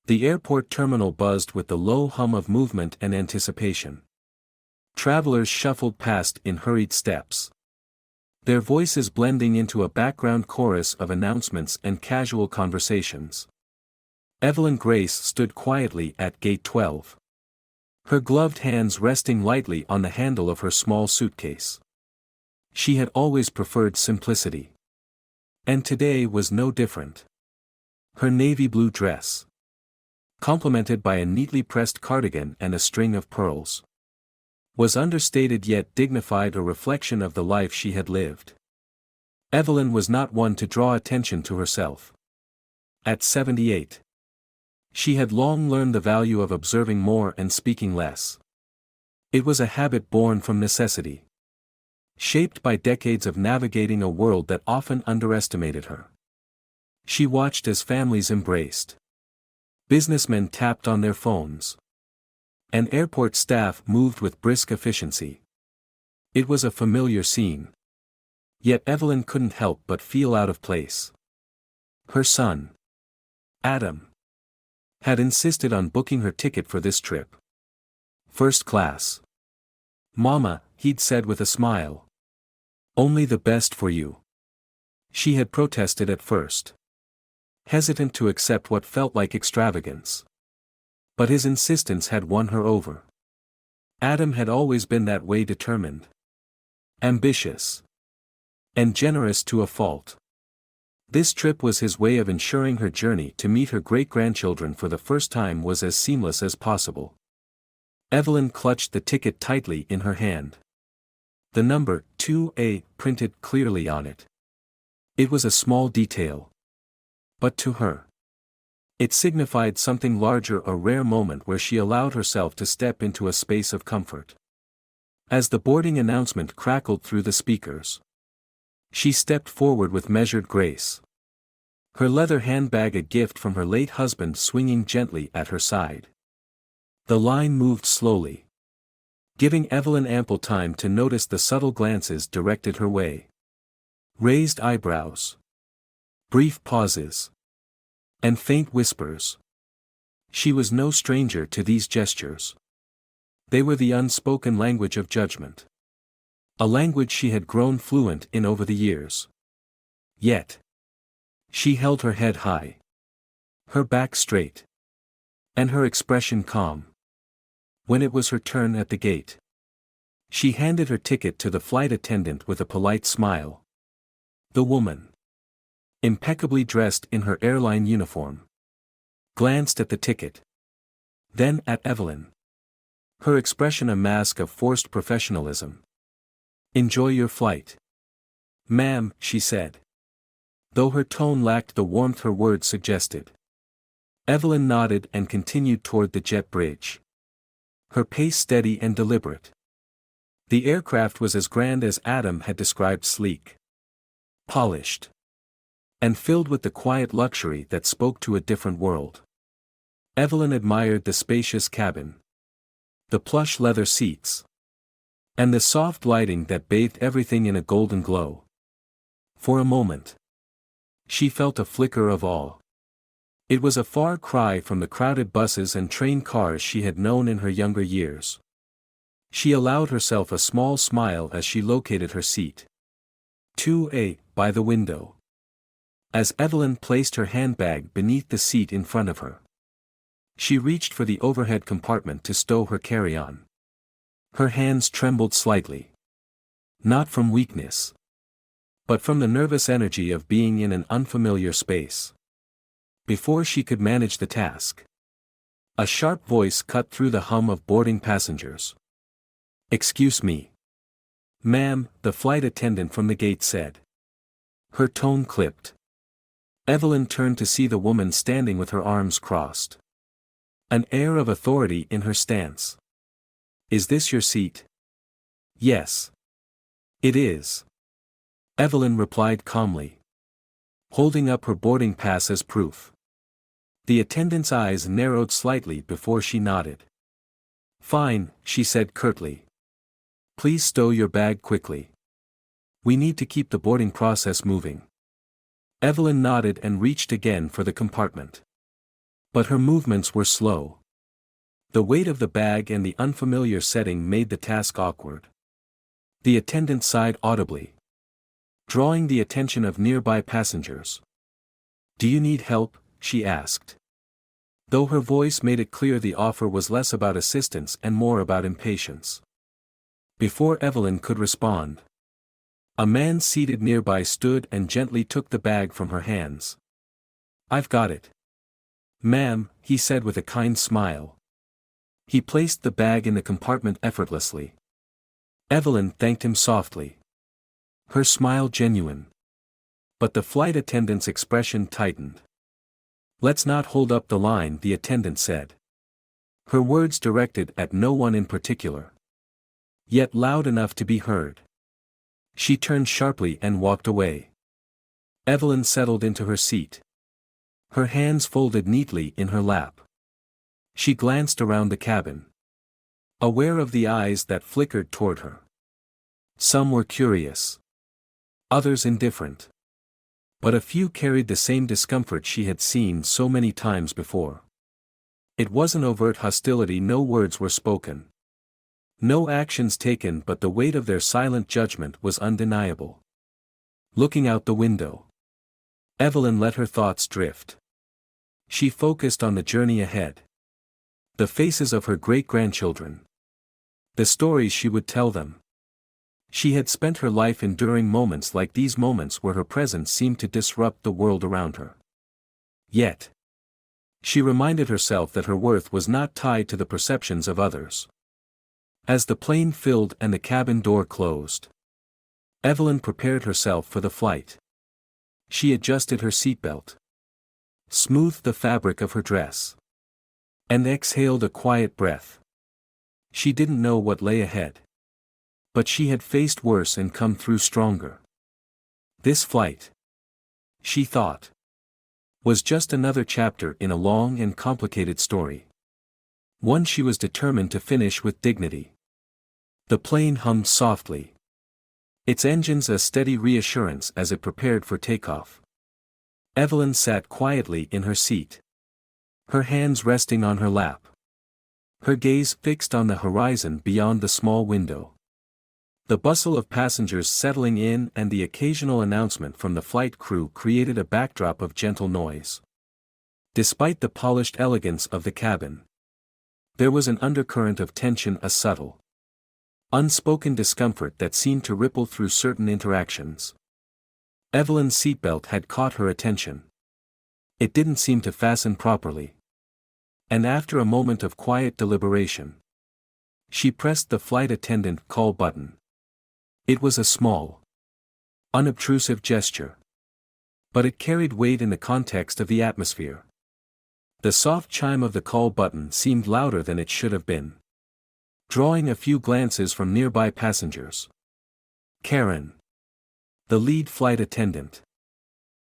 The airport terminal buzzed with the low hum of movement and anticipation. Travelers shuffled past in hurried steps, their voices blending into a background chorus of announcements and casual conversations. Evelyn Grace stood quietly at Gate 12, her gloved hands resting lightly on the handle of her small suitcase. She had always preferred simplicity, and today was no different. Her navy blue dress, complemented by a neatly pressed cardigan and a string of pearls, was understated yet dignified, a reflection of the life she had lived. Evelyn was not one to draw attention to herself. At 78, she had long learned the value of observing more and speaking less. It was a habit born from necessity, shaped by decades of navigating a world that often underestimated her. She watched as families embraced, businessmen tapped on their phones, and airport staff moved with brisk efficiency. It was a familiar scene. Yet Evelyn couldn't help but feel out of place. Her son, Adam, had insisted on booking her ticket for this trip. First class. "Mama," he'd said with a smile. "Only the best for you." She had protested at first, hesitant to accept what felt like extravagance. But his insistence had won her over. Adam had always been that way, determined, ambitious, and generous to a fault. This trip was his way of ensuring her journey to meet her great-grandchildren for the first time was as seamless as possible. Evelyn clutched the ticket tightly in her hand. The number 2A printed clearly on it. It was a small detail, but to her, it signified something larger, a rare moment where she allowed herself to step into a space of comfort. As the boarding announcement crackled through the speakers, she stepped forward with measured grace, her leather handbag, a gift from her late husband, swinging gently at her side. The line moved slowly, giving Evelyn ample time to notice the subtle glances directed her way. Raised eyebrows, brief pauses, and faint whispers. She was no stranger to these gestures. They were the unspoken language of judgment, a language she had grown fluent in over the years. Yet, she held her head high, her back straight, and her expression calm. When it was her turn at the gate, she handed her ticket to the flight attendant with a polite smile. The woman, impeccably dressed in her airline uniform, glanced at the ticket, then at Evelyn, her expression a mask of forced professionalism. "Enjoy your flight, ma'am," she said, though her tone lacked the warmth her words suggested. Evelyn nodded and continued toward the jet bridge, her pace steady and deliberate. The aircraft was as grand as Adam had described, sleek, polished, and filled with the quiet luxury that spoke to a different world. Evelyn admired the spacious cabin, the plush leather seats, and the soft lighting that bathed everything in a golden glow. For a moment, she felt a flicker of awe. It was a far cry from the crowded buses and train cars she had known in her younger years. She allowed herself a small smile as she located her seat. 2A, by the window. As Evelyn placed her handbag beneath the seat in front of her, she reached for the overhead compartment to stow her carry-on. Her hands trembled slightly. Not from weakness, but from the nervous energy of being in an unfamiliar space. Before she could manage the task, a sharp voice cut through the hum of boarding passengers. "Excuse me, ma'am," the flight attendant from the gate said. Her tone clipped. Evelyn turned to see the woman standing with her arms crossed, an air of authority in her stance. "Is this your seat?" "Yes, it is," Evelyn replied calmly, holding up her boarding pass as proof. The attendant's eyes narrowed slightly before she nodded. "Fine," she said curtly. "Please stow your bag quickly. We need to keep the boarding process moving." Evelyn nodded and reached again for the compartment. But her movements were slow. The weight of the bag and the unfamiliar setting made the task awkward. The attendant sighed audibly, drawing the attention of nearby passengers. "Do you need help?" she asked. Though her voice made it clear the offer was less about assistance and more about impatience. Before Evelyn could respond, a man seated nearby stood and gently took the bag from her hands. "I've got it, ma'am," he said with a kind smile. He placed the bag in the compartment effortlessly. Evelyn thanked him softly, her smile genuine. But the flight attendant's expression tightened. "Let's not hold up the line," the attendant said. Her words directed at no one in particular, yet loud enough to be heard. She turned sharply and walked away. Evelyn settled into her seat, her hands folded neatly in her lap. She glanced around the cabin, aware of the eyes that flickered toward her. Some were curious, others indifferent. But a few carried the same discomfort she had seen so many times before. It wasn't overt hostility, no words were spoken, no actions taken, but the weight of their silent judgment was undeniable. Looking out the window, Evelyn let her thoughts drift. She focused on the journey ahead, the faces of her great-grandchildren, the stories she would tell them. She had spent her life enduring moments like these, moments where her presence seemed to disrupt the world around her. Yet, she reminded herself that her worth was not tied to the perceptions of others. As the plane filled and the cabin door closed, Evelyn prepared herself for the flight. She adjusted her seatbelt, smoothed the fabric of her dress, and exhaled a quiet breath. She didn't know what lay ahead, but she had faced worse and come through stronger. This flight, she thought, was just another chapter in a long and complicated story. One she was determined to finish with dignity. The plane hummed softly, its engines a steady reassurance as it prepared for takeoff. Evelyn sat quietly in her seat, her hands resting on her lap, her gaze fixed on the horizon beyond the small window. The bustle of passengers settling in and the occasional announcement from the flight crew created a backdrop of gentle noise. Despite the polished elegance of the cabin, there was an undercurrent of tension, a subtle, unspoken discomfort that seemed to ripple through certain interactions. Evelyn's seatbelt had caught her attention. It didn't seem to fasten properly. And after a moment of quiet deliberation, she pressed the flight attendant call button. It was a small, unobtrusive gesture, but it carried weight in the context of the atmosphere. The soft chime of the call button seemed louder than it should have been, drawing a few glances from nearby passengers. Karen, the lead flight attendant,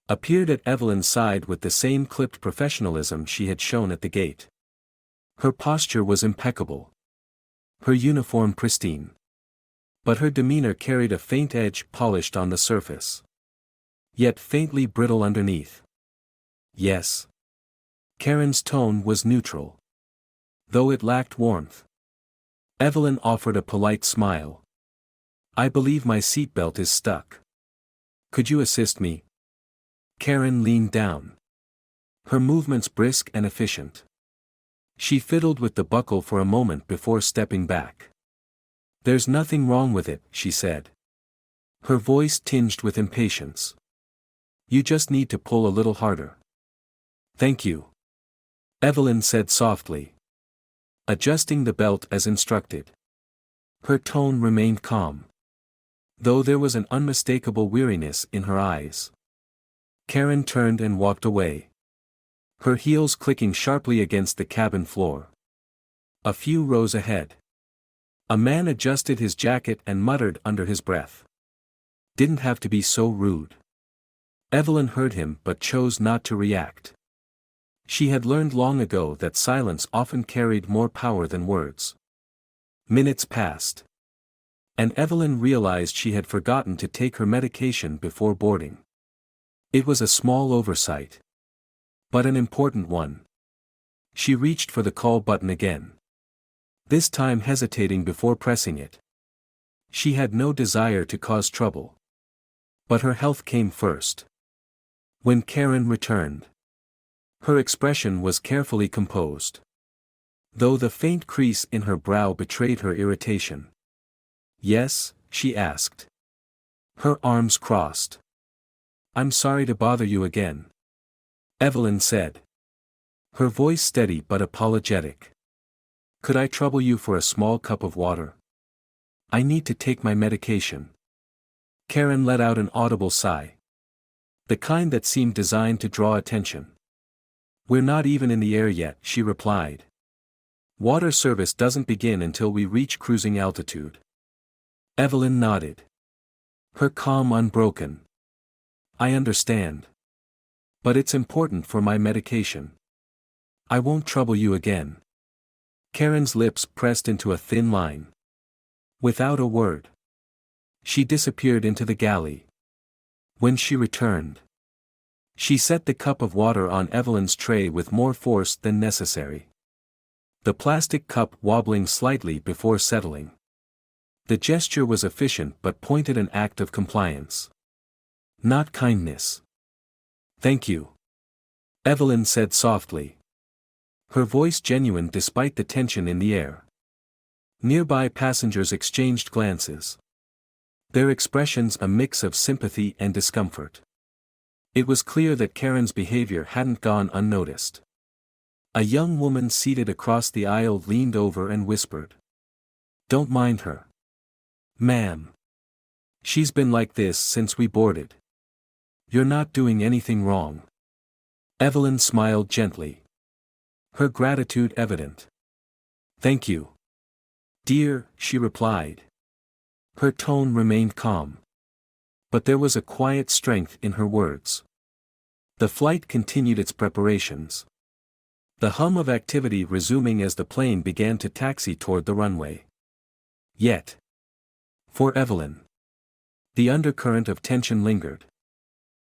appeared at Evelyn's side with the same clipped professionalism she had shown at the gate. Her posture was impeccable, her uniform pristine. But her demeanor carried a faint edge, polished on the surface, yet faintly brittle underneath. "Yes." Karen's tone was neutral, though it lacked warmth. Evelyn offered a polite smile. "I believe my seatbelt is stuck. Could you assist me?" Karen leaned down, her movements brisk and efficient. She fiddled with the buckle for a moment before stepping back. "There's nothing wrong with it," she said, her voice tinged with impatience. "You just need to pull a little harder." "Thank you," Evelyn said softly, adjusting the belt as instructed. Her tone remained calm, though there was an unmistakable weariness in her eyes. Karen turned and walked away, her heels clicking sharply against the cabin floor. A few rows ahead, a man adjusted his jacket and muttered under his breath, "Didn't have to be so rude." Evelyn heard him but chose not to react. She had learned long ago that silence often carried more power than words. Minutes passed, and Evelyn realized she had forgotten to take her medication before boarding. It was a small oversight, but an important one. She reached for the call button again. This time hesitating before pressing it. She had no desire to cause trouble. But her health came first. When Karen returned, her expression was carefully composed, though the faint crease in her brow betrayed her irritation. "Yes?" she asked. Her arms crossed. "I'm sorry to bother you again," Evelyn said. Her voice steady but apologetic. "Could I trouble you for a small cup of water? I need to take my medication." Karen let out an audible sigh. The kind that seemed designed to draw attention. "We're not even in the air yet," she replied. "Water service doesn't begin until we reach cruising altitude." Evelyn nodded. Her calm unbroken. "I understand. But it's important for my medication. I won't trouble you again." Karen's lips pressed into a thin line. Without a word, she disappeared into the galley. When she returned, she set the cup of water on Evelyn's tray with more force than necessary. The plastic cup wobbling slightly before settling. The gesture was efficient but pointed an act of compliance. Not kindness. "Thank you," Evelyn said softly. Her voice genuine despite the tension in the air. Nearby passengers exchanged glances. Their expressions a mix of sympathy and discomfort. It was clear that Karen's behavior hadn't gone unnoticed. A young woman seated across the aisle leaned over and whispered. "Don't mind her, ma'am. She's been like this since we boarded. You're not doing anything wrong." Evelyn smiled gently. Her gratitude evident. "Thank you, dear," she replied. Her tone remained calm. But there was a quiet strength in her words. The flight continued its preparations. The hum of activity resuming as the plane began to taxi toward the runway. Yet, for Evelyn, the undercurrent of tension lingered.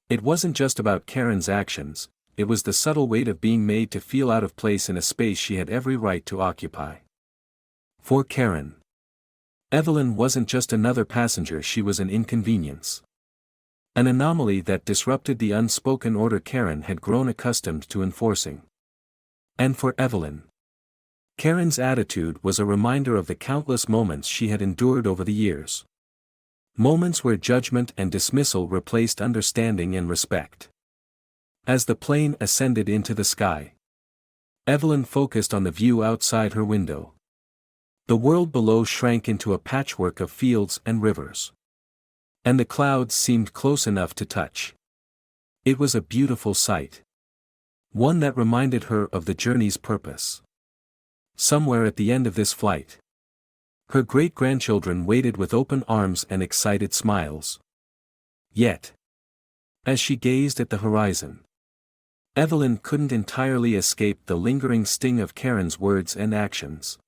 It wasn't just about Karen's actions, it was the subtle weight of being made to feel out of place in a space she had every right to occupy. For Karen, Evelyn wasn't just another passenger, she was an inconvenience. An anomaly that disrupted the unspoken order Karen had grown accustomed to enforcing. And for Evelyn, Karen's attitude was a reminder of the countless moments she had endured over the years. Moments where judgment and dismissal replaced understanding and respect. As the plane ascended into the sky, Evelyn focused on the view outside her window. The world below shrank into a patchwork of fields and rivers. And the clouds seemed close enough to touch. It was a beautiful sight. One that reminded her of the journey's purpose. Somewhere at the end of this flight, her great-grandchildren waited with open arms and excited smiles. Yet, as she gazed at the horizon, Evelyn couldn't entirely escape the lingering sting of Karen's words and actions.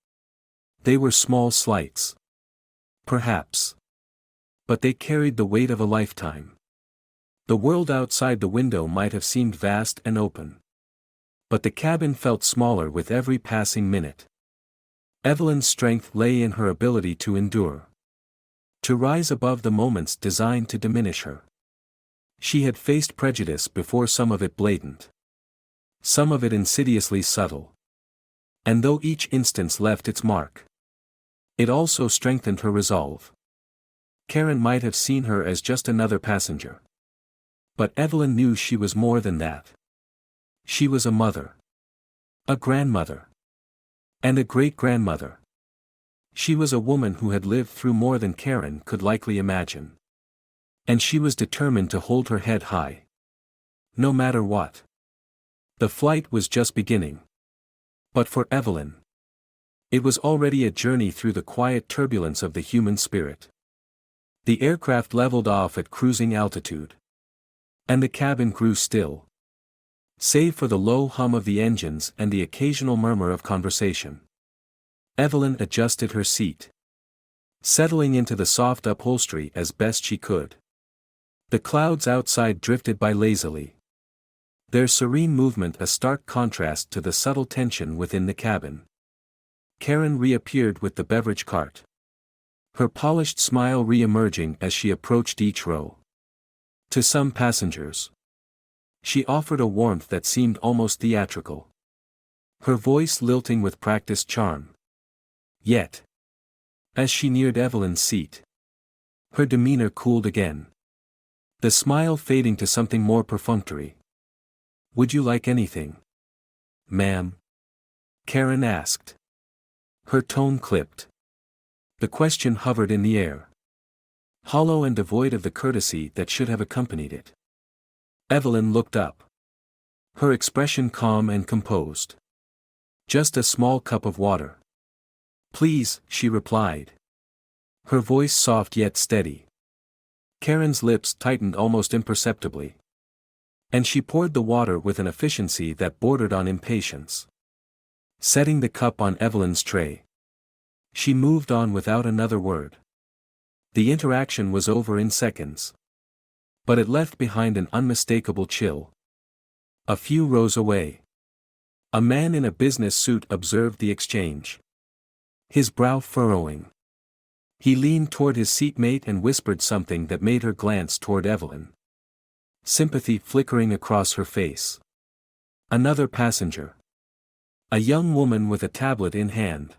They were small slights. Perhaps. But they carried the weight of a lifetime. The world outside the window might have seemed vast and open. But the cabin felt smaller with every passing minute. Evelyn's strength lay in her ability to endure. To rise above the moments designed to diminish her. She had faced prejudice before, some of it blatant. Some of it insidiously subtle. And though each instance left its mark, it also strengthened her resolve. Karen might have seen her as just another passenger. But Evelyn knew she was more than that. She was a mother. A grandmother. And a great-grandmother. She was a woman who had lived through more than Karen could likely imagine. And she was determined to hold her head high. No matter what. The flight was just beginning. But for Evelyn, it was already a journey through the quiet turbulence of the human spirit. The aircraft leveled off at cruising altitude. And the cabin grew still. Save for the low hum of the engines and the occasional murmur of conversation. Evelyn adjusted her seat, settling into the soft upholstery as best she could. The clouds outside drifted by lazily. their serene movement a stark contrast to the subtle tension within the cabin. Karen reappeared with the beverage cart. Her polished smile re-emerging as she approached each row. To some passengers, she offered a warmth that seemed almost theatrical. Her voice lilting with practiced charm. Yet, as she neared Evelyn's seat, her demeanor cooled again. The smile fading to something more perfunctory. "Would you like anything, ma'am?" Karen asked. Her tone clipped. The question hovered in the air, hollow and devoid of the courtesy that should have accompanied it. Evelyn looked up. Her expression calm and composed. "Just a small cup of water." "Please," she replied. Her voice soft yet steady. Karen's lips tightened almost imperceptibly. And she poured the water with an efficiency that bordered on impatience. Setting the cup on Evelyn's tray, she moved on without another word. The interaction was over in seconds. But it left behind an unmistakable chill. A few rows away, a man in a business suit observed the exchange. His brow furrowing. He leaned toward his seatmate and whispered something that made her glance toward Evelyn. Sympathy flickering across her face. Another passenger, a young woman with a tablet in hand,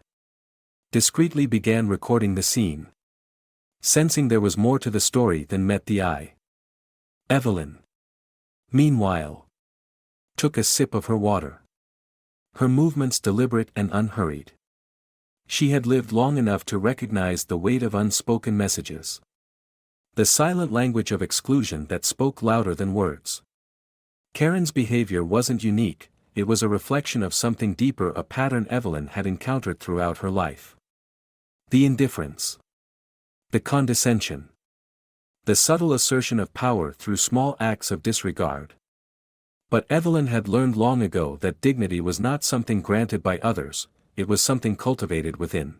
discreetly began recording the scene. Sensing there was more to the story than met the eye. Evelyn, meanwhile, took a sip of her water. Her movements deliberate and unhurried. She had lived long enough to recognize the weight of unspoken messages. The silent language of exclusion that spoke louder than words. Karen's behavior wasn't unique, it was a reflection of something deeper, a pattern Evelyn had encountered throughout her life. The indifference. The condescension. The subtle assertion of power through small acts of disregard. But Evelyn had learned long ago that dignity was not something granted by others, it was something cultivated within.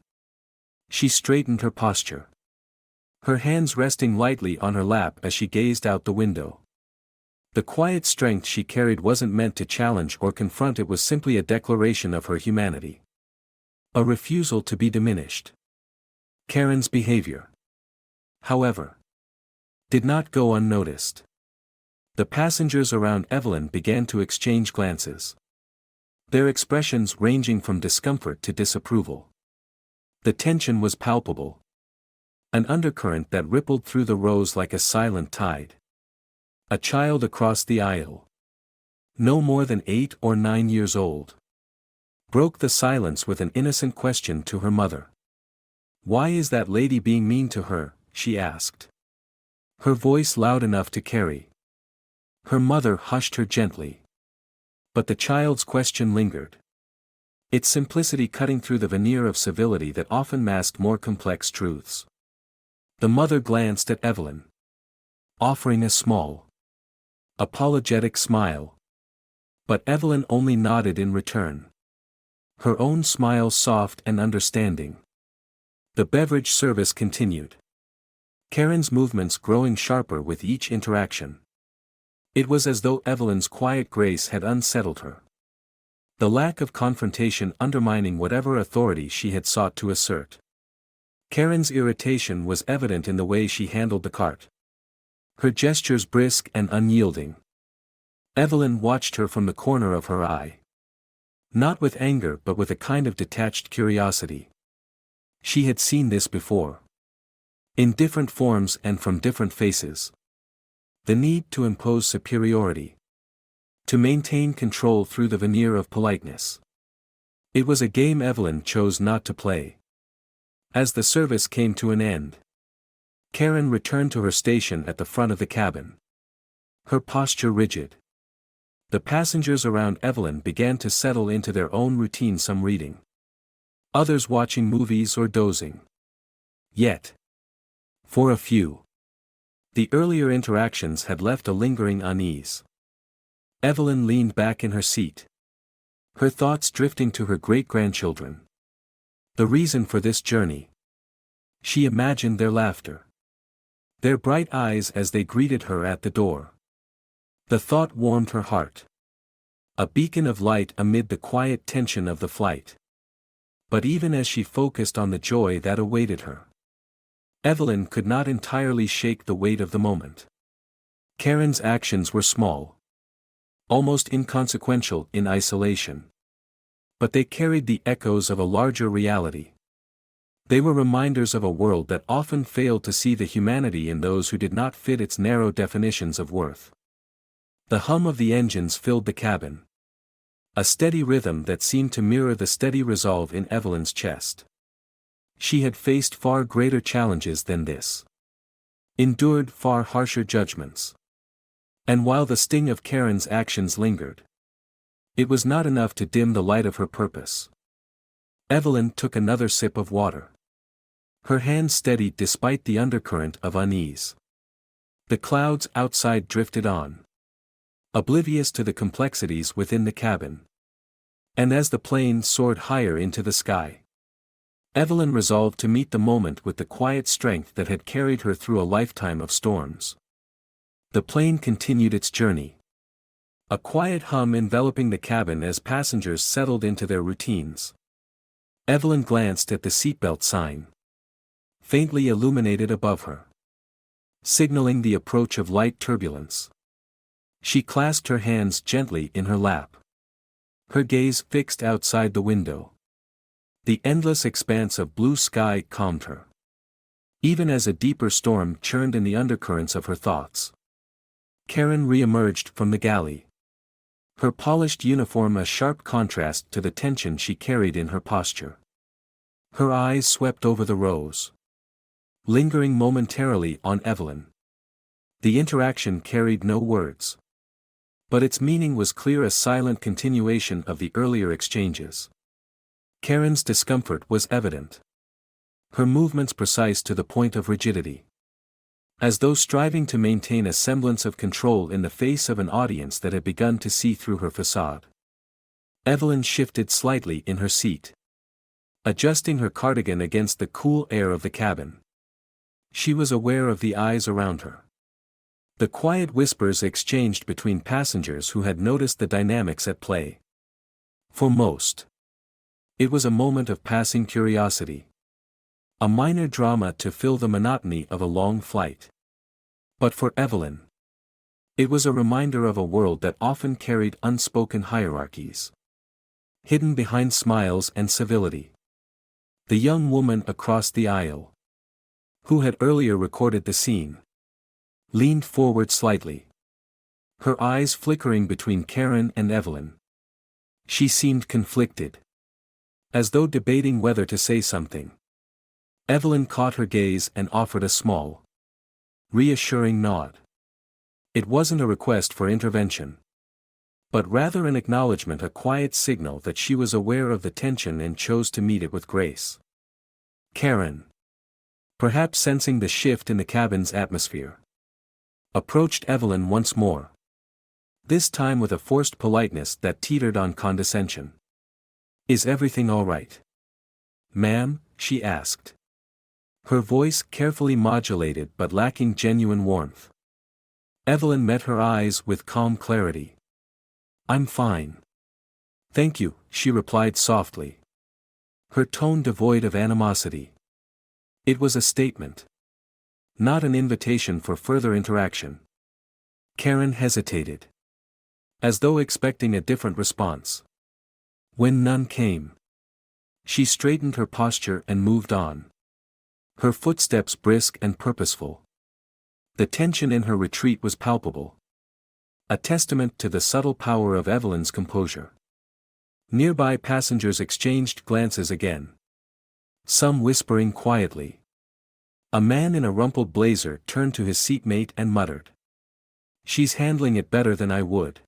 She straightened her posture, her hands resting lightly on her lap as she gazed out the window. The quiet strength she carried wasn't meant to challenge or confront, it was simply a declaration of her humanity. A refusal to be diminished. Karen's behavior, however, did not go unnoticed. The passengers around Evelyn began to exchange glances. Their expressions ranging from discomfort to disapproval. The tension was palpable. An undercurrent that rippled through the rows like a silent tide. A child across the aisle, no more than 8 or 9 years old, broke the silence with an innocent question to her mother. "Why is that lady being mean to her?" she asked. Her voice loud enough to carry. Her mother hushed her gently. But the child's question lingered. Its simplicity cutting through the veneer of civility that often masked more complex truths. The mother glanced at Evelyn, offering a small, apologetic smile. But Evelyn only nodded in return. Her own smile soft and understanding. The beverage service continued. Karen's movements growing sharper with each interaction. It was as though Evelyn's quiet grace had unsettled her. The lack of confrontation undermining whatever authority she had sought to assert. Karen's irritation was evident in the way she handled the cart. Her gestures brisk and unyielding. Evelyn watched her from the corner of her eye. Not with anger but with a kind of detached curiosity. She had seen this before. In different forms and from different faces. The need to impose superiority. To maintain control through the veneer of politeness. It was a game Evelyn chose not to play. As the service came to an end, Karen returned to her station at the front of the cabin. Her posture rigid. The passengers around Evelyn began to settle into their own routine, some reading. Others watching movies or dozing. Yet, for a few, the earlier interactions had left a lingering unease. Evelyn leaned back in her seat. Her thoughts drifting to her great-grandchildren. The reason for this journey. She imagined their laughter. Their bright eyes as they greeted her at the door. The thought warmed her heart. A beacon of light amid the quiet tension of the flight. But even as she focused on the joy that awaited her, Evelyn could not entirely shake the weight of the moment. Karen's actions were small, almost inconsequential in isolation. But they carried the echoes of a larger reality. They were reminders of a world that often failed to see the humanity in those who did not fit its narrow definitions of worth. The hum of the engines filled the cabin. A steady rhythm that seemed to mirror the steady resolve in Evelyn's chest. She had faced far greater challenges than this. Endured far harsher judgments. And while the sting of Karen's actions lingered, it was not enough to dim the light of her purpose. Evelyn took another sip of water. Her hand steadied despite the undercurrent of unease. The clouds outside drifted on, oblivious to the complexities within the cabin. And as the plane soared higher into the sky, Evelyn resolved to meet the moment with the quiet strength that had carried her through a lifetime of storms. The plane continued its journey. A quiet hum enveloping the cabin as passengers settled into their routines. Evelyn glanced at the seatbelt sign, faintly illuminated above her, signaling the approach of light turbulence. She clasped her hands gently in her lap, her gaze fixed outside the window. The endless expanse of blue sky calmed her, even as a deeper storm churned in the undercurrents of her thoughts. Karen re-emerged from the galley, her polished uniform a sharp contrast to the tension she carried in her posture. Her eyes swept over the rows, lingering momentarily on Evelyn. The interaction carried no words, but its meaning was clear, a silent continuation of the earlier exchanges. Karen's discomfort was evident, her movements precise to the point of rigidity, as though striving to maintain a semblance of control in the face of an audience that had begun to see through her facade. Evelyn shifted slightly in her seat, adjusting her cardigan against the cool air of the cabin. She was aware of the eyes around her. The quiet whispers exchanged between passengers who had noticed the dynamics at play. For most, it was a moment of passing curiosity, a minor drama to fill the monotony of a long flight. But for Evelyn, it was a reminder of a world that often carried unspoken hierarchies, hidden behind smiles and civility. The young woman across the aisle, who had earlier recorded the scene, leaned forward slightly, her eyes flickering between Karen and Evelyn. She seemed conflicted, as though debating whether to say something. Evelyn caught her gaze and offered a small, reassuring nod. It wasn't a request for intervention, but rather an acknowledgement, a quiet signal that she was aware of the tension and chose to meet it with grace. Karen, perhaps sensing the shift in the cabin's atmosphere, approached Evelyn once more, this time with a forced politeness that teetered on condescension. "Is everything all right, ma'am?" she asked, her voice carefully modulated but lacking genuine warmth. Evelyn met her eyes with calm clarity. "I'm fine. Thank you," she replied softly, her tone devoid of animosity. It was a statement, not an invitation for further interaction. Karen hesitated, as though expecting a different response. When none came, she straightened her posture and moved on, her footsteps brisk and purposeful. The tension in her retreat was palpable, a testament to the subtle power of Evelyn's composure. Nearby passengers exchanged glances again, some whispering quietly. A man in a rumpled blazer turned to his seatmate and muttered, "She's handling it better than I would."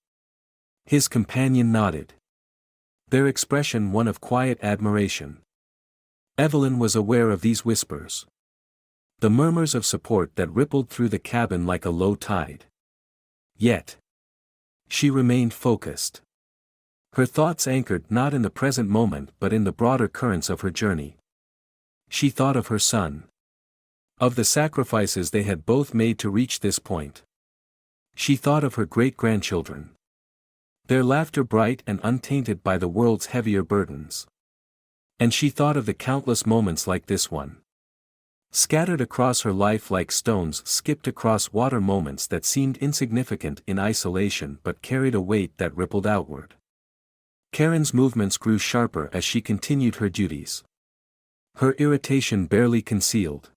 His companion nodded, their expression one of quiet admiration. Evelyn was aware of these whispers, the murmurs of support that rippled through the cabin like a low tide. Yet, she remained focused, her thoughts anchored not in the present moment but in the broader currents of her journey. She thought of her son, of the sacrifices they had both made to reach this point. She thought of her great-grandchildren, Their laughter bright and untainted by the world's heavier burdens. And she thought of the countless moments like this one. Scattered across her life like stones skipped across water, moments that seemed insignificant in isolation but carried a weight that rippled outward. Karen's movements grew sharper as she continued her duties. Her irritation barely concealed.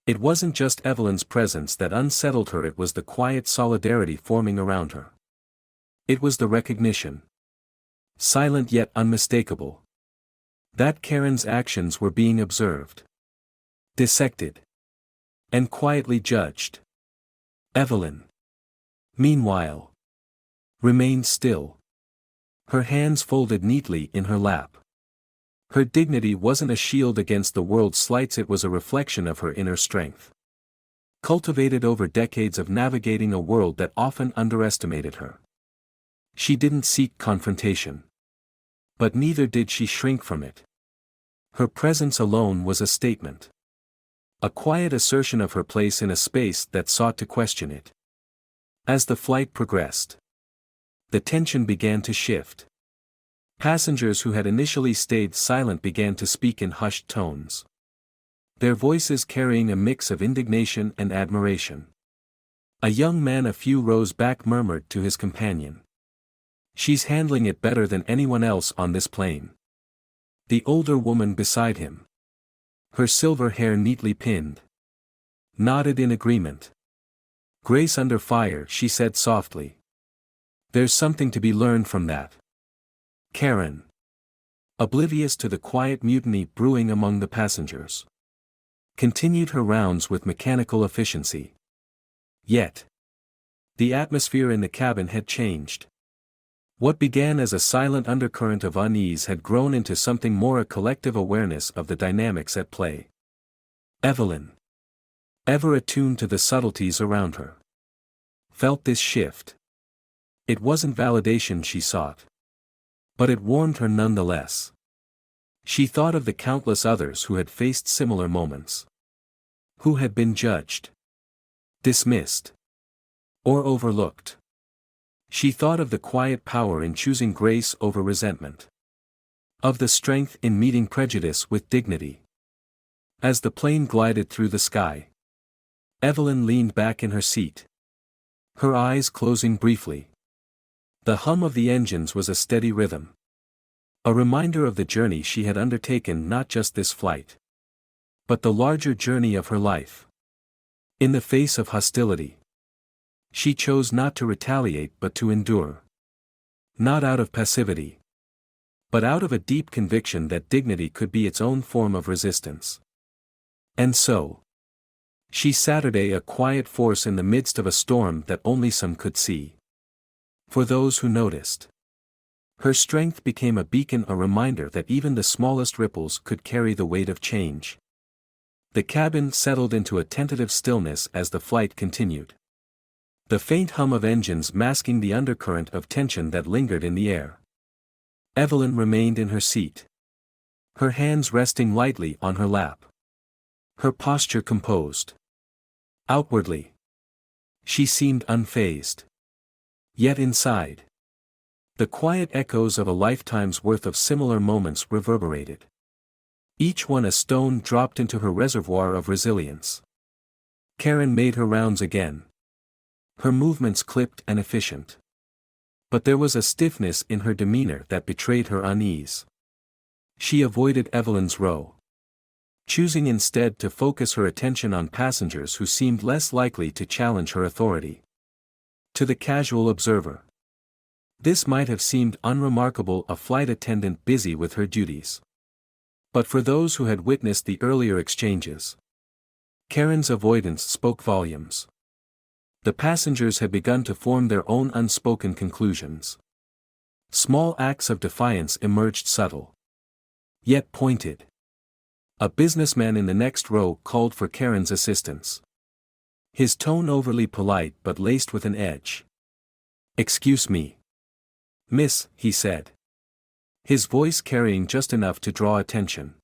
It wasn't just Evelyn's presence that unsettled her, it was the quiet solidarity forming around her. It was the recognition. Silent yet unmistakable. That Karen's actions were being observed. Dissected. And quietly judged. Evelyn, meanwhile, remained still. Her hands folded neatly in her lap. Her dignity wasn't a shield against the world's slights, it was a reflection of her inner strength. Cultivated over decades of navigating a world that often underestimated her. She didn't seek confrontation. But neither did she shrink from it. Her presence alone was a statement. A quiet assertion of her place in a space that sought to question it. As the flight progressed, the tension began to shift. Passengers who had initially stayed silent began to speak in hushed tones. Their voices carrying a mix of indignation and admiration. A young man a few rows back murmured to his companion. "She's handling it better than anyone else on this plane." The older woman beside him, her silver hair neatly pinned, nodded in agreement. "Grace under fire," she said softly. "There's something to be learned from that." Karen, oblivious to the quiet mutiny brewing among the passengers, continued her rounds with mechanical efficiency. Yet, the atmosphere in the cabin had changed. What began as a silent undercurrent of unease had grown into something more, a collective awareness of the dynamics at play. Evelyn, ever attuned to the subtleties around her, felt this shift. It wasn't validation she sought. But it warmed her nonetheless. She thought of the countless others who had faced similar moments. Who had been judged, dismissed, or overlooked. She thought of the quiet power in choosing grace over resentment. Of the strength in meeting prejudice with dignity. As the plane glided through the sky, Evelyn leaned back in her seat. Her eyes closing briefly. The hum of the engines was a steady rhythm. A reminder of the journey she had undertaken, not just this flight, but the larger journey of her life. In the face of hostility, she chose not to retaliate but to endure. Not out of passivity, but out of a deep conviction that dignity could be its own form of resistance. And so, she Saturday a quiet force in the midst of a storm that only some could see. For those who noticed, her strength became a beacon, a reminder that even the smallest ripples could carry the weight of change. The cabin settled into a tentative stillness as the flight continued. The faint hum of engines masking the undercurrent of tension that lingered in the air. Evelyn remained in her seat. Her hands resting lightly on her lap. Her posture composed. Outwardly, she seemed unfazed. Yet inside, the quiet echoes of a lifetime's worth of similar moments reverberated. Each one a stone dropped into her reservoir of resilience. Karen made her rounds again. Her movements clipped and efficient. But there was a stiffness in her demeanor that betrayed her unease. She avoided Evelyn's row, choosing instead to focus her attention on passengers who seemed less likely to challenge her authority. To the casual observer, this might have seemed unremarkable, a flight attendant busy with her duties. But for those who had witnessed the earlier exchanges, Karen's avoidance spoke volumes. The passengers had begun to form their own unspoken conclusions. Small acts of defiance emerged, subtle, yet pointed. A businessman in the next row called for Karen's assistance. His tone overly polite but laced with an edge. "Excuse me, miss," he said. His voice carrying just enough to draw attention.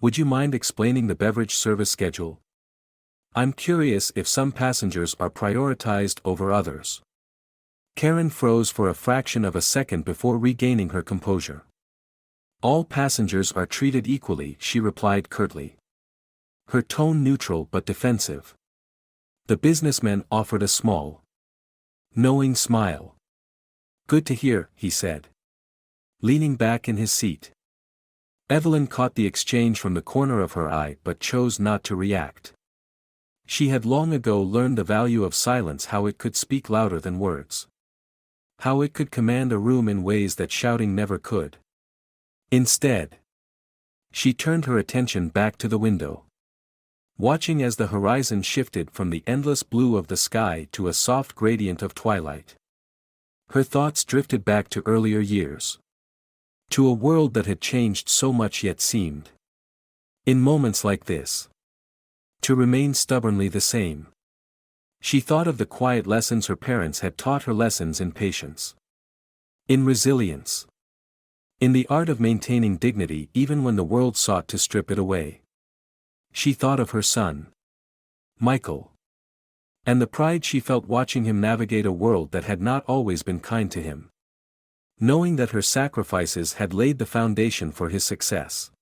"Would you mind explaining the beverage service schedule? I'm curious if some passengers are prioritized over others." Karen froze for a fraction of a second before regaining her composure. "All passengers are treated equally," she replied curtly. Her tone neutral but defensive. The businessman offered a small, knowing smile. "Good to hear," he said, leaning back in his seat. Evelyn caught the exchange from the corner of her eye but chose not to react. She had long ago learned the value of silence, how it could speak louder than words. How it could command a room in ways that shouting never could. Instead, she turned her attention back to the window. Watching as the horizon shifted from the endless blue of the sky to a soft gradient of twilight. Her thoughts drifted back to earlier years. To a world that had changed so much yet seemed, in moments like this, to remain stubbornly the same. She thought of the quiet lessons her parents had taught her, lessons in patience, in resilience, in the art of maintaining dignity even when the world sought to strip it away. She thought of her son, Michael, and the pride she felt watching him navigate a world that had not always been kind to him. Knowing that her sacrifices had laid the foundation for his success.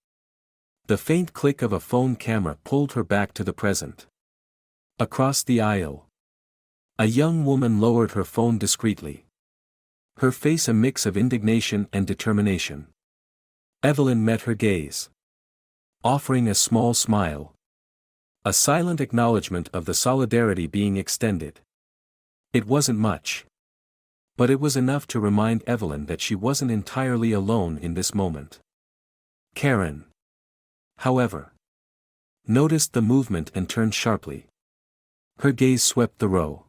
The faint click of a phone camera pulled her back to the present. Across the aisle, a young woman lowered her phone discreetly. Her face a mix of indignation and determination. Evelyn met her gaze, offering a small smile. A silent acknowledgement of the solidarity being extended. It wasn't much. But it was enough to remind Evelyn that she wasn't entirely alone in this moment. Karen, however, noticed the movement and turned sharply. Her gaze swept the row.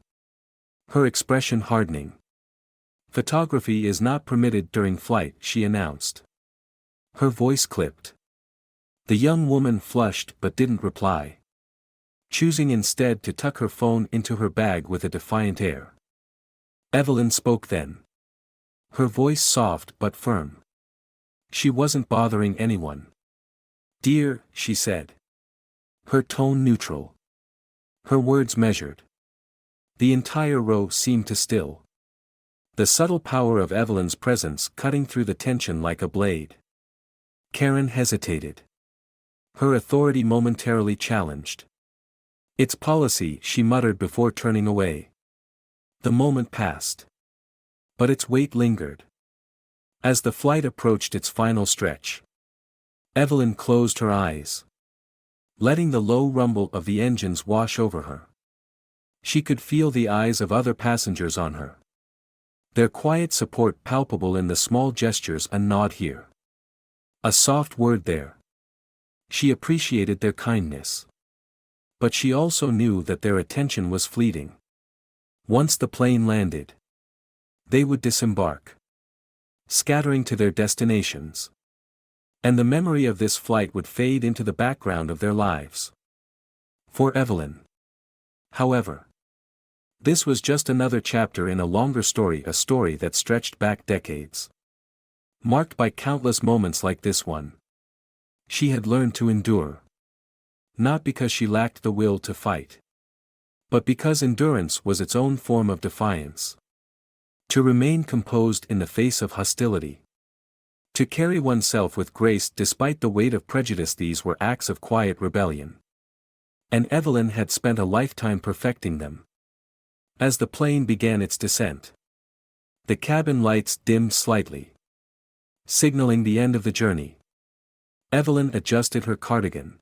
Her expression hardening. "Photography is not permitted during flight," she announced. Her voice clipped. The young woman flushed but didn't reply. Choosing instead to tuck her phone into her bag with a defiant air. Evelyn spoke then. Her voice soft but firm. She wasn't bothering anyone. "Dear," she said. Her tone neutral. Her words measured. The entire row seemed to still. The subtle power of Evelyn's presence cutting through the tension like a blade. Karen hesitated. Her authority momentarily challenged. "It's policy," she muttered before turning away. The moment passed. But its weight lingered. As the flight approached its final stretch, Evelyn closed her eyes, letting the low rumble of the engines wash over her. She could feel the eyes of other passengers on her. Their quiet support palpable in the small gestures, a nod here, a soft word there. She appreciated their kindness. But she also knew that their attention was fleeting. Once the plane landed, they would disembark, scattering to their destinations. And the memory of this flight would fade into the background of their lives. For Evelyn, however, this was just another chapter in a longer story, a story that stretched back decades. Marked by countless moments like this one. She had learned to endure. Not because she lacked the will to fight, but because endurance was its own form of defiance. To remain composed in the face of hostility. To carry oneself with grace despite the weight of prejudice, these were acts of quiet rebellion. And Evelyn had spent a lifetime perfecting them. As the plane began its descent, the cabin lights dimmed slightly, signaling the end of the journey. Evelyn adjusted her cardigan.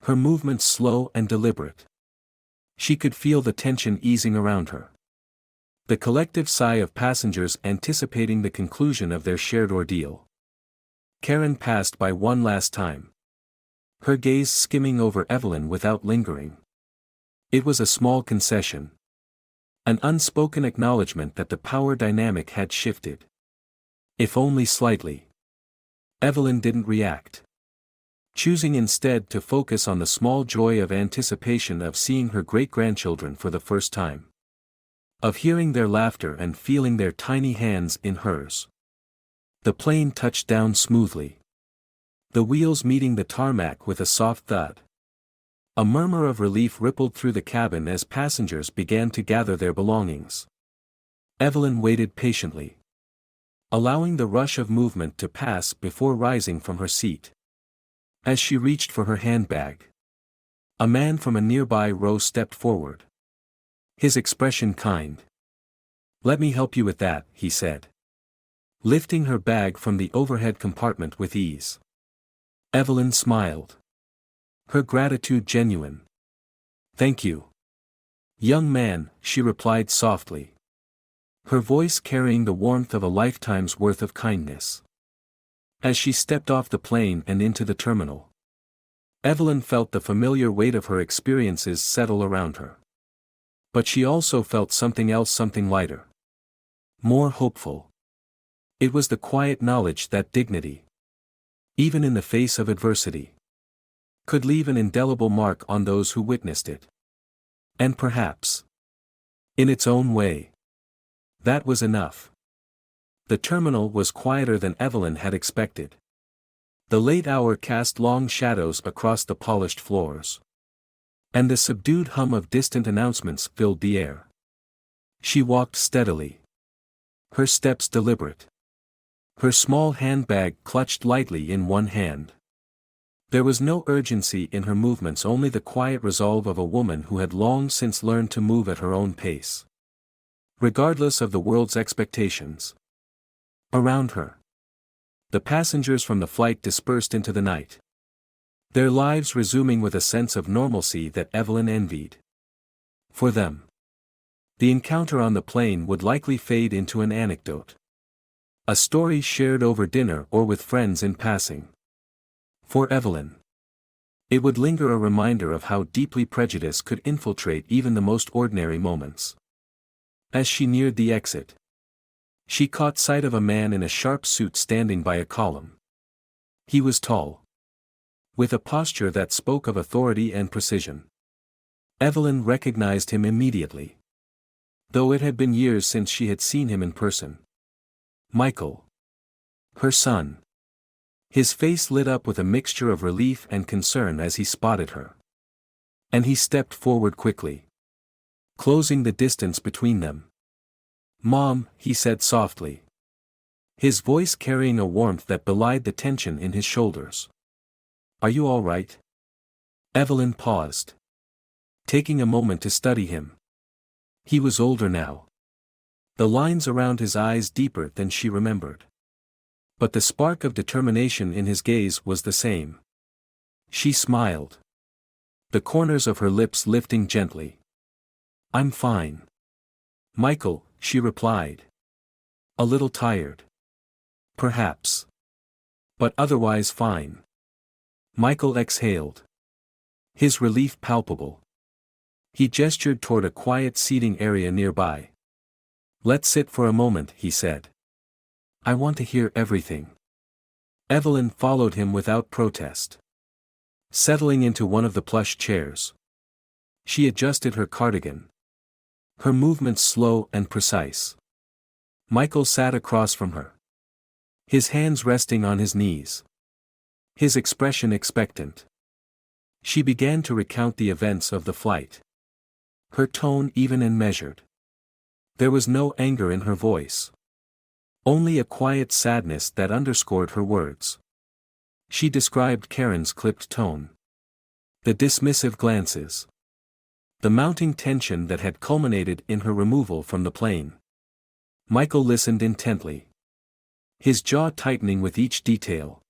Her movements slow and deliberate. She could feel the tension easing around her. The collective sigh of passengers anticipating the conclusion of their shared ordeal. Karen passed by one last time. Her gaze skimming over Evelyn without lingering. It was a small concession. An unspoken acknowledgement that the power dynamic had shifted. If only slightly. Evelyn didn't react. Choosing instead to focus on the small joy of anticipation of seeing her great-grandchildren for the first time. Of hearing their laughter and feeling their tiny hands in hers. The plane touched down smoothly. The wheels meeting the tarmac with a soft thud. A murmur of relief rippled through the cabin as passengers began to gather their belongings. Evelyn waited patiently, allowing the rush of movement to pass before rising from her seat. As she reached for her handbag, a man from a nearby row stepped forward. His expression kind. "Let me help you with that," he said, lifting her bag from the overhead compartment with ease. Evelyn smiled, her gratitude genuine. "Thank you, young man," she replied softly, her voice carrying the warmth of a lifetime's worth of kindness. As she stepped off the plane and into the terminal, Evelyn felt the familiar weight of her experiences settle around her. But she also felt something else, something lighter, more hopeful. It was the quiet knowledge that dignity, even in the face of adversity, could leave an indelible mark on those who witnessed it. And perhaps, in its own way, that was enough. The terminal was quieter than Evelyn had expected. The late hour cast long shadows across the polished floors, and the subdued hum of distant announcements filled the air. She walked steadily, her steps deliberate, her small handbag clutched lightly in one hand. There was no urgency in her movements, only the quiet resolve of a woman who had long since learned to move at her own pace, regardless of the world's expectations. Around her, the passengers from the flight dispersed into the night, their lives resuming with a sense of normalcy that Evelyn envied. For them, the encounter on the plane would likely fade into an anecdote, a story shared over dinner or with friends in passing. For Evelyn, it would linger, a reminder of how deeply prejudice could infiltrate even the most ordinary moments. As she neared the exit, she caught sight of a man in a sharp suit standing by a column. He was tall, with a posture that spoke of authority and precision. Evelyn recognized him immediately, though it had been years since she had seen him in person. Michael, her son. His face lit up with a mixture of relief and concern as he spotted her. And he stepped forward quickly, closing the distance between them. "Mom," he said softly, his voice carrying a warmth that belied the tension in his shoulders. "Are you all right?" Evelyn paused, taking a moment to study him. He was older now, the lines around his eyes deeper than she remembered. But the spark of determination in his gaze was the same. She smiled, the corners of her lips lifting gently. "I'm fine, Michael," she replied. "A little tired, perhaps, but otherwise fine." Michael exhaled, his relief palpable. He gestured toward a quiet seating area nearby. "Let's sit for a moment," he said. "I want to hear everything." Evelyn followed him without protest, settling into one of the plush chairs. She adjusted her cardigan, her movements slow and precise. Michael sat across from her, his hands resting on his knees, his expression expectant. She began to recount the events of the flight, her tone even and measured. There was no anger in her voice, only a quiet sadness that underscored her words. She described Karen's clipped tone, the dismissive glances, the mounting tension that had culminated in her removal from the plane. Michael listened intently, his jaw tightening with each detail.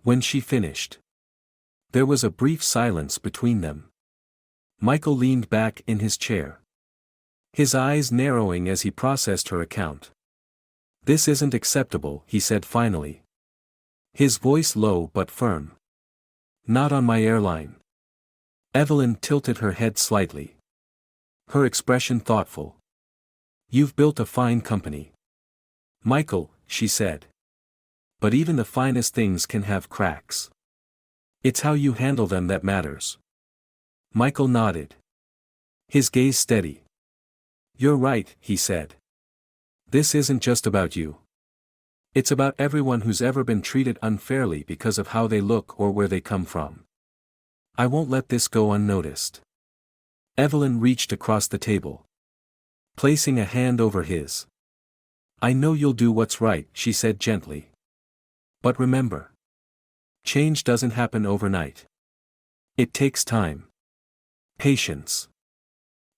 When she finished, there was a brief silence between them. Michael leaned back in his chair, his eyes narrowing as he processed her account. "This isn't acceptable," he said finally, his voice low but firm. "Not on my airline." Evelyn tilted her head slightly, her expression thoughtful. "You've built a fine company, Michael," she said. "But even the finest things can have cracks. It's how you handle them that matters." Michael nodded, his gaze steady. "You're right," he said. "This isn't just about you. It's about everyone who's ever been treated unfairly because of how they look or where they come from. I won't let this go unnoticed." Evelyn reached across the table, placing a hand over his. "I know you'll do what's right," she said gently. "But remember, change doesn't happen overnight. It takes time, patience,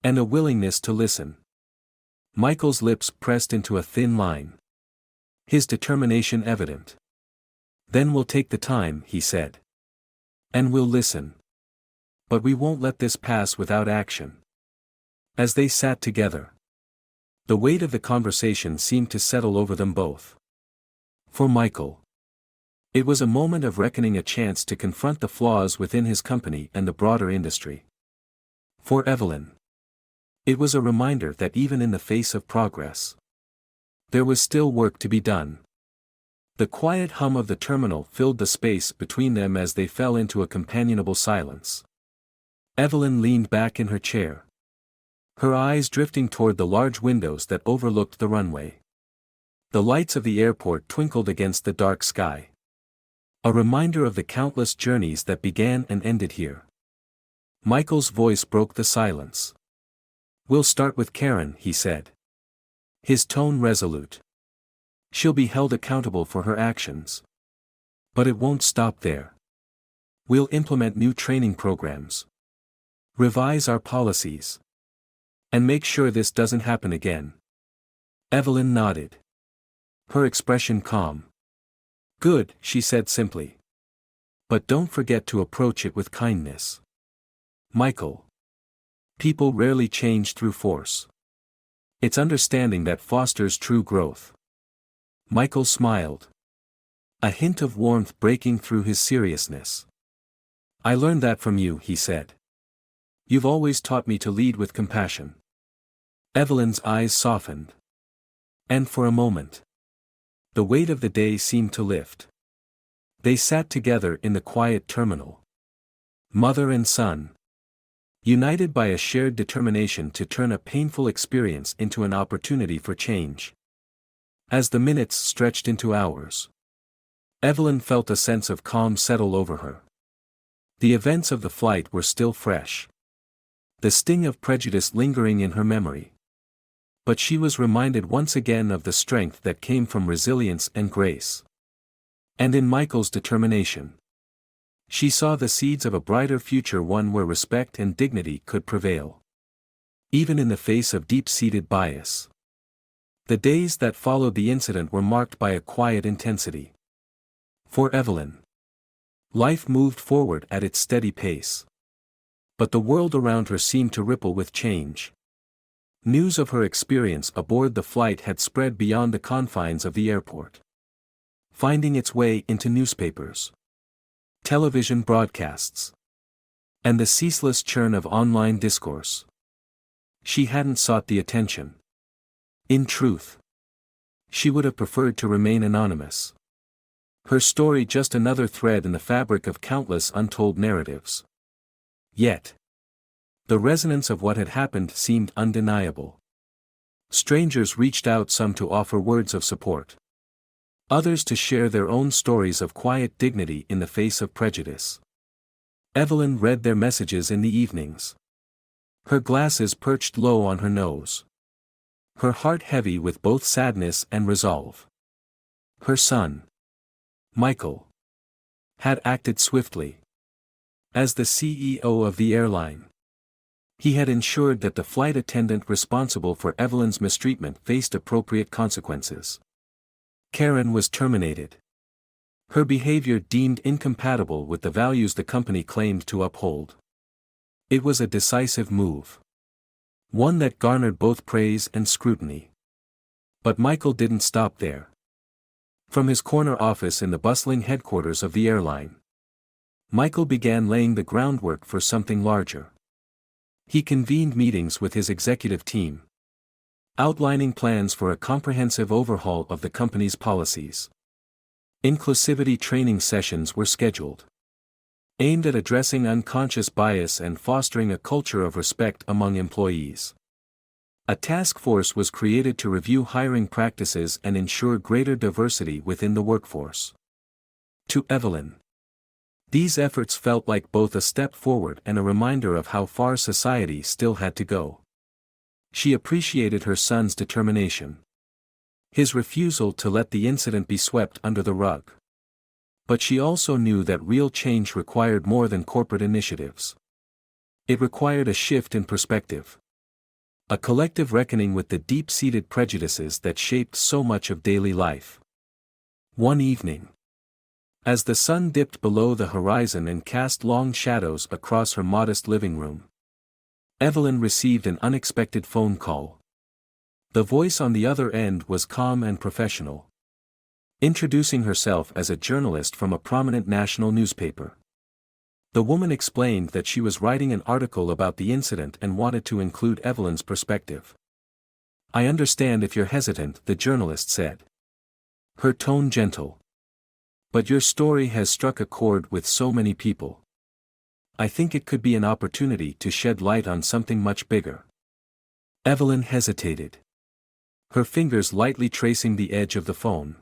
and a willingness to listen." Michael's lips pressed into a thin line, his determination evident. "Then we'll take the time," he said. "And we'll listen. But we won't let this pass without action." As they sat together, the weight of the conversation seemed to settle over them both. For Michael, it was a moment of reckoning, a chance to confront the flaws within his company and the broader industry. For Evelyn, it was a reminder that even in the face of progress, there was still work to be done. The quiet hum of the terminal filled the space between them as they fell into a companionable silence. Evelyn leaned back in her chair, her eyes drifting toward the large windows that overlooked the runway. The lights of the airport twinkled against the dark sky, a reminder of the countless journeys that began and ended here. Michael's voice broke the silence. "We'll start with Karen," he said, his tone resolute. "She'll be held accountable for her actions. But it won't stop there. We'll implement new training programs, revise our policies, and make sure this doesn't happen again." Evelyn nodded, her expression calm. "Good," she said simply. "But don't forget to approach it with kindness. Michael, people rarely change through force. It's understanding that fosters true growth." Michael smiled, a hint of warmth breaking through his seriousness. "I learned that from you," he said. "You've always taught me to lead with compassion." Evelyn's eyes softened. And for a moment, the weight of the day seemed to lift. They sat together in the quiet terminal, mother and son, united by a shared determination to turn a painful experience into an opportunity for change. As the minutes stretched into hours, Evelyn felt a sense of calm settle over her. The events of the flight were still fresh, the sting of prejudice lingering in her memory. But she was reminded once again of the strength that came from resilience and grace. And in Michael's determination, she saw the seeds of a brighter future, one where respect and dignity could prevail, even in the face of deep-seated bias. The days that followed the incident were marked by a quiet intensity. For Evelyn, life moved forward at its steady pace. But the world around her seemed to ripple with change. News of her experience aboard the flight had spread beyond the confines of the airport, finding its way into newspapers, television broadcasts, and the ceaseless churn of online discourse. She hadn't sought the attention. In truth, she would have preferred to remain anonymous. Her story just another thread in the fabric of countless untold narratives. Yet, the resonance of what had happened seemed undeniable. Strangers reached out, some to offer words of support, others to share their own stories of quiet dignity in the face of prejudice. Evelyn read their messages in the evenings, her glasses perched low on her nose, her heart heavy with both sadness and resolve. Her son, Michael, had acted swiftly. As the CEO of the airline, he had ensured that the flight attendant responsible for Evelyn's mistreatment faced appropriate consequences. Karen was terminated, her behavior deemed incompatible with the values the company claimed to uphold. It was a decisive move, one that garnered both praise and scrutiny. But Michael didn't stop there. From his corner office in the bustling headquarters of the airline, Michael began laying the groundwork for something larger. He convened meetings with his executive team, outlining plans for a comprehensive overhaul of the company's policies. Inclusivity training sessions were scheduled, aimed at addressing unconscious bias and fostering a culture of respect among employees. A task force was created to review hiring practices and ensure greater diversity within the workforce. To Evelyn, these efforts felt like both a step forward and a reminder of how far society still had to go. She appreciated her son's determination. His refusal to let the incident be swept under the rug. But she also knew that real change required more than corporate initiatives. It required a shift in perspective. A collective reckoning with the deep-seated prejudices that shaped so much of daily life. One evening, as the sun dipped below the horizon and cast long shadows across her modest living room, Evelyn received an unexpected phone call. The voice on the other end was calm and professional, introducing herself as a journalist from a prominent national newspaper. The woman explained that she was writing an article about the incident and wanted to include Evelyn's perspective. "I understand if you're hesitant," the journalist said, her tone gentle. "But your story has struck a chord with so many people. I think it could be an opportunity to shed light on something much bigger." Evelyn hesitated, her fingers lightly tracing the edge of the phone.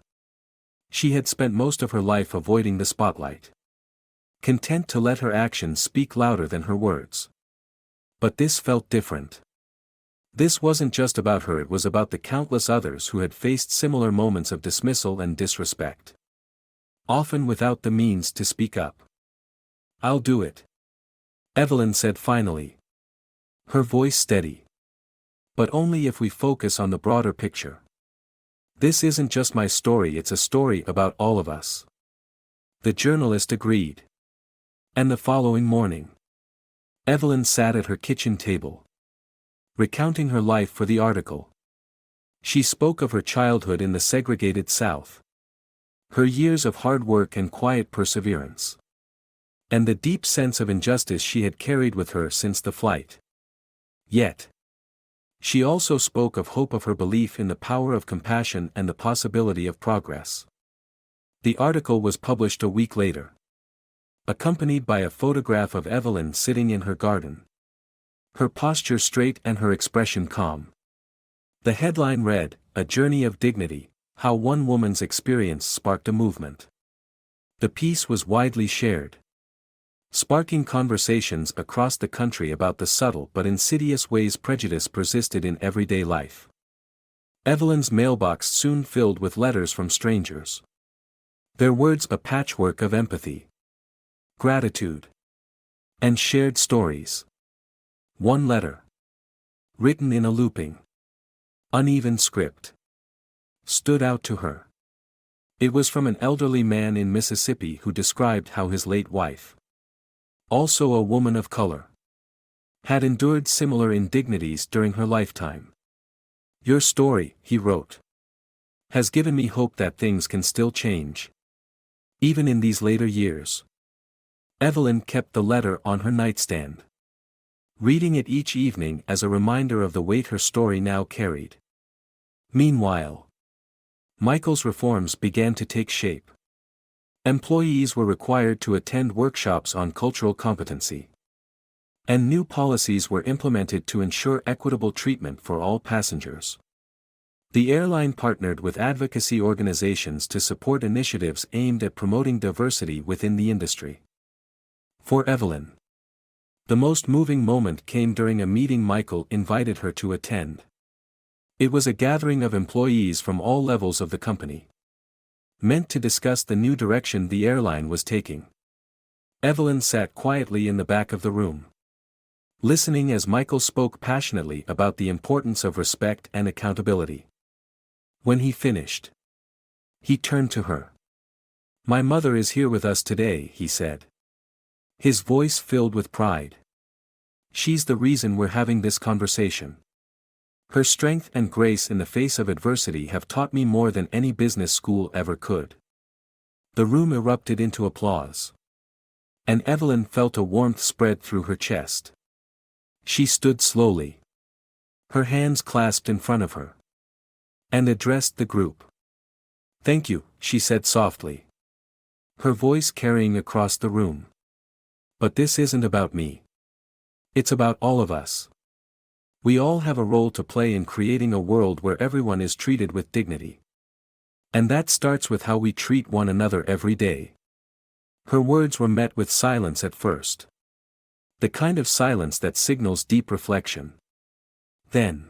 She had spent most of her life avoiding the spotlight, content to let her actions speak louder than her words. But this felt different. This wasn't just about her, it was about the countless others who had faced similar moments of dismissal and disrespect, often without the means to speak up. "I'll do it," Evelyn said finally, her voice steady. "But only if we focus on the broader picture. This isn't just my story, it's a story about all of us." The journalist agreed. And the following morning, Evelyn sat at her kitchen table, recounting her life for the article. She spoke of her childhood in the segregated South, her years of hard work and quiet perseverance, and the deep sense of injustice she had carried with her since the flight. Yet, she also spoke of hope, of her belief in the power of compassion and the possibility of progress. The article was published a week later, accompanied by a photograph of Evelyn sitting in her garden, her posture straight and her expression calm. The headline read, "A Journey of Dignity, How One Woman's Experience Sparked a Movement." The piece was widely shared, sparking conversations across the country about the subtle but insidious ways prejudice persisted in everyday life. Evelyn's mailbox soon filled with letters from strangers, their words a patchwork of empathy, gratitude, and shared stories. One letter, written in a looping, uneven script, stood out to her. It was from an elderly man in Mississippi who described how his late wife, also a woman of color, had endured similar indignities during her lifetime. "Your story," he wrote, "has given me hope that things can still change, even in these later years." Evelyn kept the letter on her nightstand, reading it each evening as a reminder of the weight her story now carried. Meanwhile, Michael's reforms began to take shape. Employees were required to attend workshops on cultural competency, and new policies were implemented to ensure equitable treatment for all passengers. The airline partnered with advocacy organizations to support initiatives aimed at promoting diversity within the industry. For Evelyn, the most moving moment came during a meeting Michael invited her to attend. It was a gathering of employees from all levels of the company, meant to discuss the new direction the airline was taking. Evelyn sat quietly in the back of the room, listening as Michael spoke passionately about the importance of respect and accountability. When he finished, he turned to her. "My mother is here with us today," he said, his voice filled with pride. "She's the reason we're having this conversation. Her strength and grace in the face of adversity have taught me more than any business school ever could." The room erupted into applause, and Evelyn felt a warmth spread through her chest. She stood slowly, her hands clasped in front of her, and addressed the group. "Thank you," she said softly, her voice carrying across the room. "But this isn't about me. It's about all of us. We all have a role to play in creating a world where everyone is treated with dignity. And that starts with how we treat one another every day." Her words were met with silence at first, the kind of silence that signals deep reflection. Then,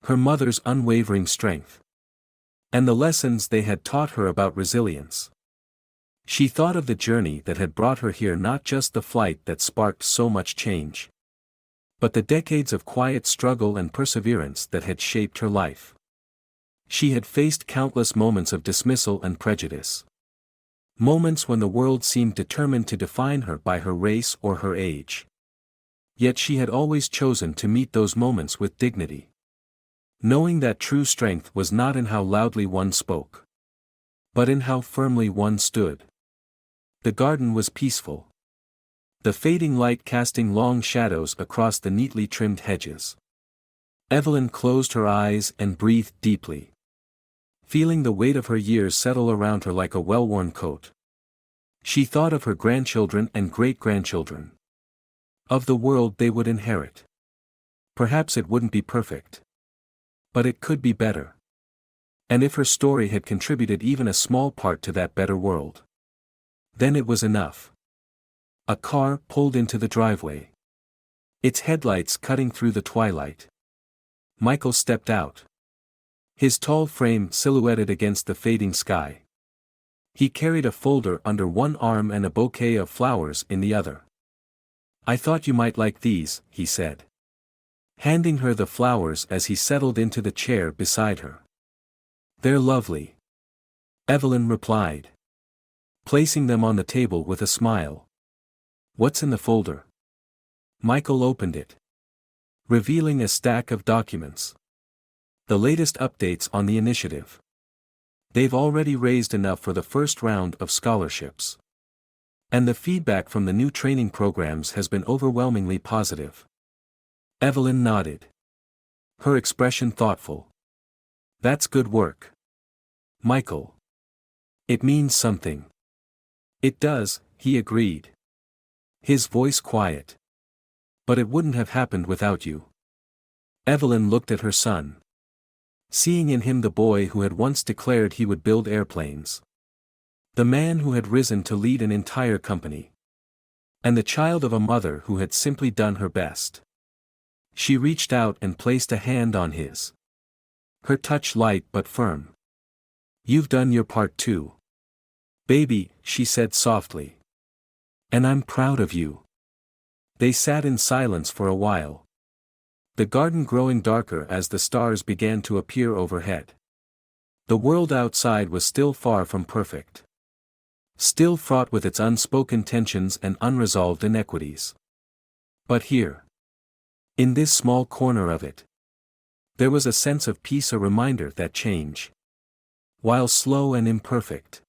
Her mother's unwavering strength. And the lessons they had taught her about resilience. She thought of the journey that had brought her here, not just the flight that sparked so much change, but the decades of quiet struggle and perseverance that had shaped her life. She had faced countless moments of dismissal and prejudice. Moments when the world seemed determined to define her by her race or her age. Yet she had always chosen to meet those moments with dignity. Knowing that true strength was not in how loudly one spoke, but in how firmly one stood. The garden was peaceful. The fading light casting long shadows across the neatly trimmed hedges. Evelyn closed her eyes and breathed deeply, feeling the weight of her years settle around her like a well-worn coat. She thought of her grandchildren and great-grandchildren. Of the world they would inherit. Perhaps it wouldn't be perfect, but it could be better. And if her story had contributed even a small part to that better world, then it was enough. A car pulled into the driveway, its headlights cutting through the twilight. Michael stepped out, his tall frame silhouetted against the fading sky. He carried a folder under one arm and a bouquet of flowers in the other. "I thought you might like these," he said, handing her the flowers as he settled into the chair beside her. "They're lovely," Evelyn replied, placing them on the table with a smile. "What's in the folder?" Michael opened it, revealing a stack of documents. The latest updates on the initiative. They've already raised enough for the first round of scholarships. And the feedback from the new training programs has been overwhelmingly positive. Evelyn nodded, her expression thoughtful. "That's good work, Michael. It means something." "It does," he agreed, his voice quiet. "But it wouldn't have happened without you." Evelyn looked at her son, seeing in him the boy who had once declared he would build airplanes. The man who had risen to lead an entire company. And the child of a mother who had simply done her best. She reached out and placed a hand on his. Her touch light but firm. "You've done your part too, baby," she said softly. "And I'm proud of you." They sat in silence for a while. The garden growing darker as the stars began to appear overhead. The world outside was still far from perfect. Still fraught with its unspoken tensions and unresolved inequities. But here, in this small corner of it, there was a sense of peace, a reminder that change, while slow and imperfect,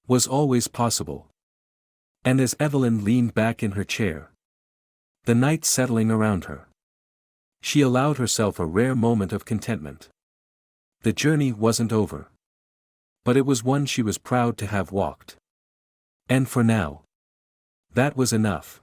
was always possible. And as Evelyn leaned back in her chair, the night settling around her, she allowed herself a rare moment of contentment. The journey wasn't over, but it was one she was proud to have walked. And for now, that was enough.